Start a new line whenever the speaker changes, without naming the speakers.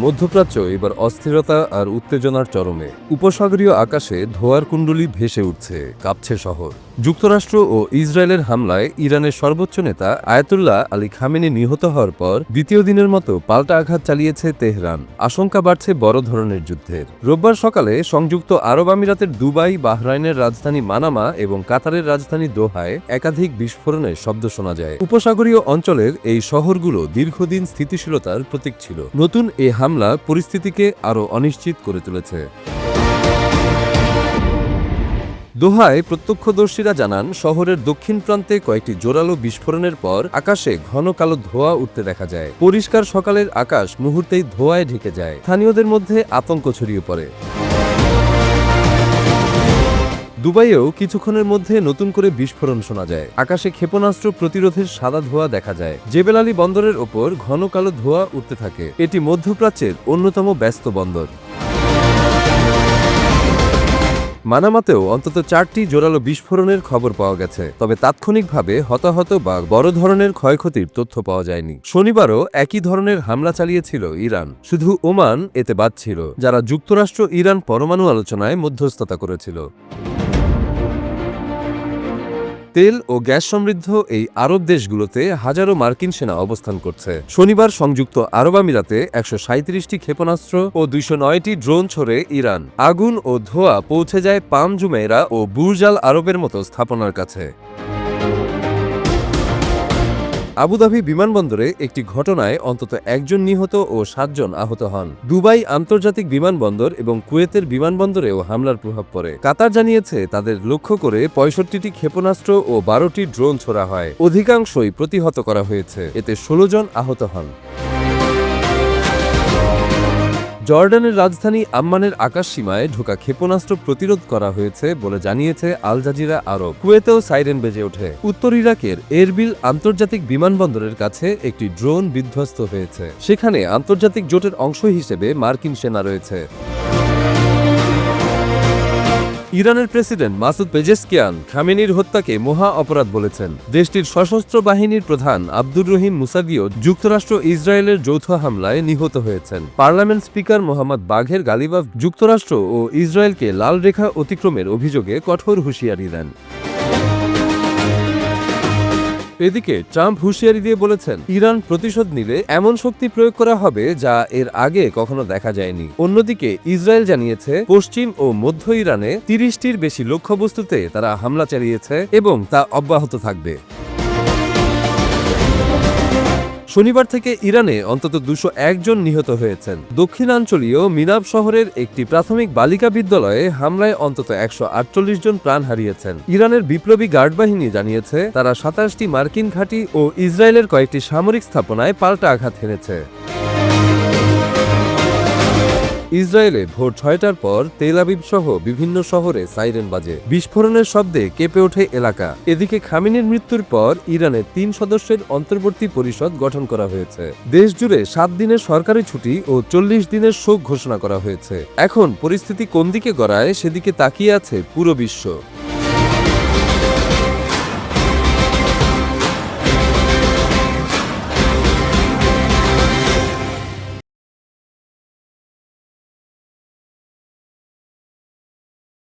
মধ্যপ্রাচ্য এবার অস্থিরতা আর উত্তেজনার চরমে। উপসাগরীয় আকাশে ধোঁয়ার কুণ্ডলী ভেসে উঠছে, কাঁপছে শহর। যুক্তরাষ্ট্র ও ইসরায়েলের হামলায় ইরানের সর্বোচ্চ নেতা আয়াতুল্লাহ আলী খামেনি নিহত হওয়ার পর দ্বিতীয় দিনের মতো পাল্টা আঘাত চালিয়েছে তেহরান। আশঙ্কা বাড়ছে বড় ধরনের যুদ্ধের। রোববার সকালে সংযুক্ত আরব আমিরাতের দুবাই, বাহরাইনের রাজধানী মানামা এবং কাতারের রাজধানী দোহায় একাধিক বিস্ফোরণের শব্দ শোনা যায়। উপসাগরীয় অঞ্চলের এই শহরগুলো দীর্ঘদিন স্থিতিশীলতার প্রতীক ছিল। নতুন এ হামলা পরিস্থিতিকে আরও অনিশ্চিত করে তুলেছে। দোহায় প্রত্যক্ষদর্শীরা জানান, শহরের দক্ষিণ প্রান্তে কয়েকটি জোরালো বিস্ফোরণের পর আকাশে ঘন কালো ধোঁয়া উঠতে দেখা যায়। পরিষ্কার সকালের আকাশ মুহূর্তেই ধোঁয়ায় ঢেকে যায়। স্থানীয়দের মধ্যে আতঙ্ক ছড়িয়ে পড়ে। দুবাইয়েও কিছুক্ষণের মধ্যে নতুন করে বিস্ফোরণ শোনা যায়। আকাশে ক্ষেপণাস্ত্র প্রতিরোধের সাদা ধোঁয়া দেখা যায়। জেবেল আলী বন্দরের ওপর ঘন কালো ধোঁয়া উঠতে থাকে। এটি মধ্যপ্রাচ্যের অন্যতম ব্যস্ত বন্দর। মানামাতেও অন্তত 4টি জোরালো বিস্ফোরণের খবর পাওয়া গেছে, তবে তাৎক্ষণিকভাবে হতাহত বা বড় ধরনের ক্ষয়ক্ষতির তথ্য পাওয়া যায়নি। শনিবারও একই ধরনের হামলা চালিয়েছিল ইরান। শুধু ওমান এতে বাদ ছিল, যারা যুক্তরাষ্ট্র ইরান পরমাণু আলোচনায় মধ্যস্থতা করেছিল। তেল ও গ্যাস সমৃদ্ধ এই আরব দেশগুলোতে হাজারো মার্কিন সেনা অবস্থান করছে। শনিবার সংযুক্ত আরব আমিরাতে 137টি ক্ষেপণাস্ত্র ও 209টি ড্রোন ছোড়ে ইরান। আগুন ও ধোঁয়া পৌঁছে যায় পাম জুমেইরা ও বুর্জ আল আরবের মতো স্থাপনার কাছে। আবুধাবি বিমানবন্দরে একটি ঘটনায় অন্তত 1 জন নিহত ও 7 জন আহত হন। দুবাই আন্তর্জাতিক বিমানবন্দর এবং কুয়েতের বিমানবন্দরেও হামলার প্রভাব পড়ে। কাতার জানিয়েছে, তাদের লক্ষ্য করে 65টি ক্ষেপণাস্ত্র ও 12টি ড্রোন ছোড়া হয়। অধিকাংশই প্রতিহত করা হয়েছে। এতে 16 জন আহত হন। জর্ডানের রাজধানী আম্মানের আকাশসীমায় ঢোকা ক্ষেপণাস্ত্র প্রতিরোধ করা হয়েছে বলে জানিয়েছে আল জাজিরা আরব। কুয়েতেও সাইরেন বেজে ওঠে। উত্তর ইরাকের এরবিল আন্তর্জাতিক বিমানবন্দরের কাছে একটি ড্রোন বিধ্বস্ত হয়েছে। সেখানে আন্তর্জাতিক জোটের অংশ হিসেবে মার্কিন সেনা রয়েছে। ইরানের প্রেসিডেন্ট মাসুদ পেজেশকিয়ান খামেনির হত্যাকে মহা অপরাধ বলেছেন। দেশটির সশস্ত্র বাহিনীর প্রধান আব্দুর রহিম মুসাভিও যুক্তরাষ্ট্র ইসরায়েলের যৌথ হামলায় নিহত হয়েছেন। পার্লামেন্ট স্পিকার মোহাম্মদ বাঘের গালিবাফ যুক্তরাষ্ট্র ও ইসরায়েলকে লাল রেখা অতিক্রমের অভিযোগে কঠোর হুঁশিয়ারি দেন। এদিকে ট্রাম্প হুঁশিয়ারি দিয়ে বলেছেন, ইরান প্রতিশোধ নিলে এমন শক্তি প্রয়োগ করা হবে যা এর আগে কখনো দেখা যায়নি। অন্যদিকে ইসরায়েল জানিয়েছে, পশ্চিম ও মধ্য ইরানে 30টির বেশি লক্ষ্যবস্তুতে তারা হামলা চালিয়েছে এবং তা অব্যাহত থাকবে। শনিবার থেকে ইরানে অন্তত 201 জন নিহত হয়েছেন। দক্ষিণাঞ্চলীয় মিনাব শহরের একটি প্রাথমিক বালিকা বিদ্যালয়ে হামলায় অন্তত 148 জন প্রাণ হারিয়েছেন। ইরানের বিপ্লবী গার্ড বাহিনী জানিয়েছে, তারা 27টি মার্কিন ঘাঁটি ও ইসরায়েলের কয়েকটি সামরিক স্থাপনায় পাল্টা আঘাত হেনেছে। ইসরায়েলে ভোর 6টার পর তেল আবিব সহ বিভিন্ন শহরে সাইরেন বাজে। বিস্ফোরণের শব্দে কেঁপে ওঠে এলাকা। এদিকে খামেনির মৃত্যুর পর ইরানে 3 সদস্যের অন্তর্বর্তী পরিষদ গঠন করা হয়েছে। দেশ জুড়ে 7 দিনের সরকারি ছুটি ও 40 দিনের শোক ঘোষণা করা হয়েছে। এখন পরিস্থিতি কোন দিকে গড়ায় সেদিকে তাকিয়ে আছে পুরো বিশ্ব।